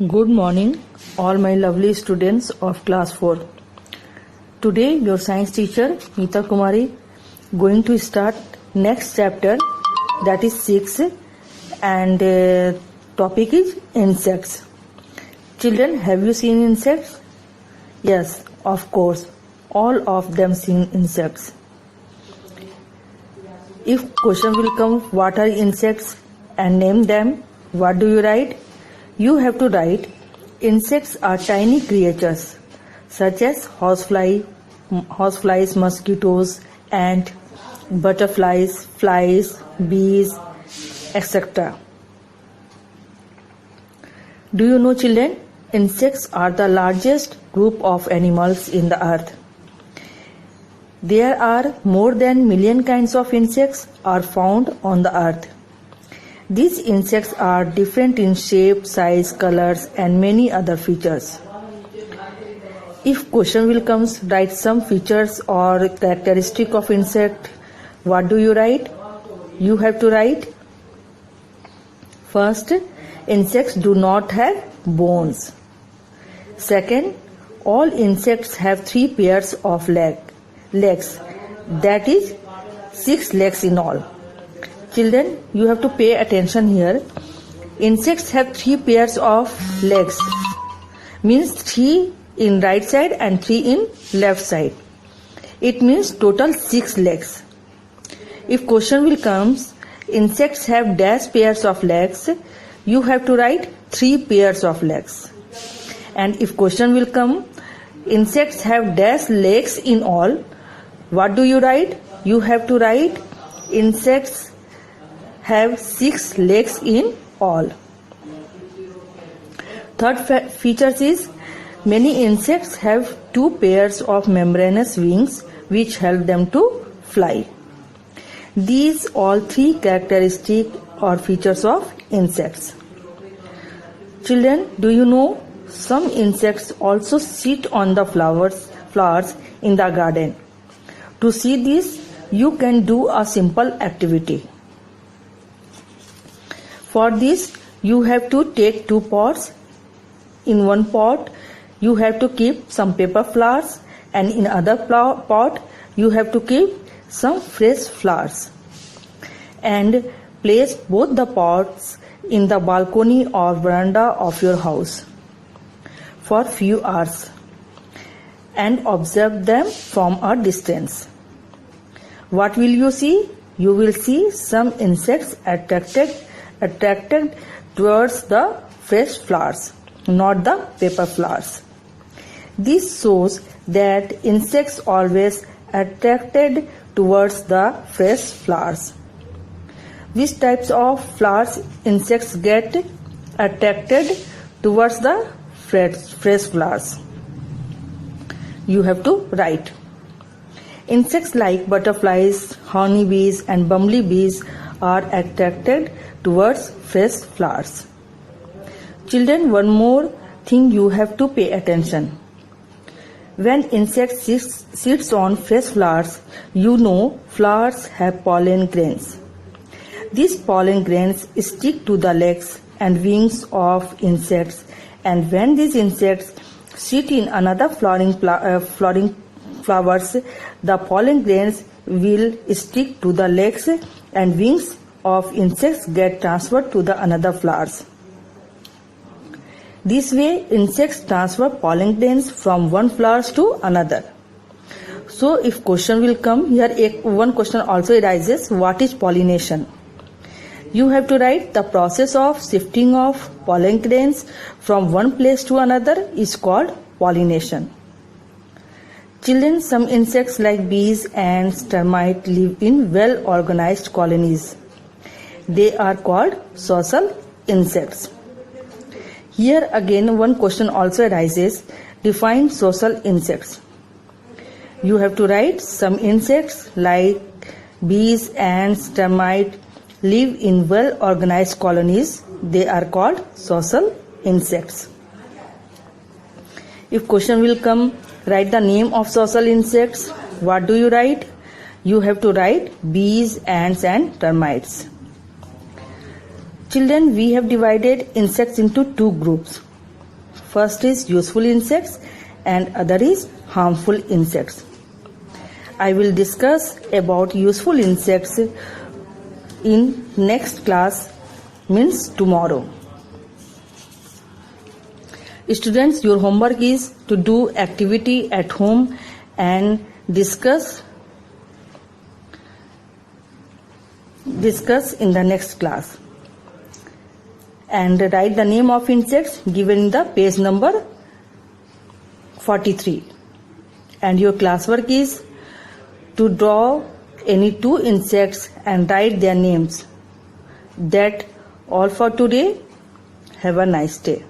Good morning, all my lovely students of class 4. Today, your science teacher, Meeta Kumari, going to start next chapter, that is 6, and topic is insects. Children, have you seen insects? Yes, of course, all of them seen insects. If question will come, what are insects and name them, what do you write? You have to write, insects are tiny creatures such as houseflies, mosquitoes, ants, butterflies, flies, bees, etc. Do you know, children, insects are the largest group of animals in the earth. There are more than million kinds of insects are found on the earth. These insects are different in shape, size, colors and many other features. If question will come, write some features or characteristic of insect. What do you write? You have to write, first, insects do not have bones. Second, all insects have 3 pairs of legs. That is 6 legs in all. Children, you have to pay attention here. Insects have 3 pairs of legs. Means 3 in right side and 3 in left side. It means total 6 legs. If question will come, insects have dash pairs of legs, you have to write 3 pairs of legs. And if question will come, insects have dash legs in all, what do you write? You have to write, insects have 6 legs in all. Third feature is, many insects have 2 pairs of membranous wings which help them to fly. These all 3 characteristics or features of insects. Children, do you know some insects also sit on the flowers in the garden? To see this, you can do a simple activity. For this, you have to take 2 pots. In one pot, you have to keep some paper flowers, and in other pot, you have to keep some fresh flowers. And place both the pots in the balcony or veranda of your house for few hours and observe them from a distance. What will you see? You will see some insects attracted towards the fresh flowers, not the paper flowers. This shows that insects always attracted towards the fresh flowers. Which types of flowers insects get attracted towards the fresh flowers? You have to write. Insects like butterflies, honeybees and bumblebees are attracted towards fresh flowers. Children, one more thing you have to pay attention. When insect sits on fresh flowers, you know flowers have pollen grains. These pollen grains stick to the legs and wings of insects, and when these insects sit in another flowering flowers, the pollen grains will stick to the legs and wings of insects get transferred to the another flowers. This way, insects transfer pollen grains from one flower to another. So, if question will come, here one question also arises, what is pollination? You have to write, the process of shifting of pollen grains from one place to another is called pollination. Children, some insects like bees, ants, termites live in well-organized colonies. They are called social insects. Here again one question also arises, define social insects. You have to write, some insects like bees, ants, termites live in well-organized colonies. They are called social insects. If question will come, write the name of social insects. What do you write? You have to write bees, ants and termites. Children, we have divided insects into 2 groups. First is useful insects and other is harmful insects. I will discuss about useful insects in next class, means tomorrow. Students, your homework is to do activity at home and discuss in the next class. And write the name of insects given in the page number 43. And your classwork is to draw any 2 insects and write their names. That all for today. Have a nice day.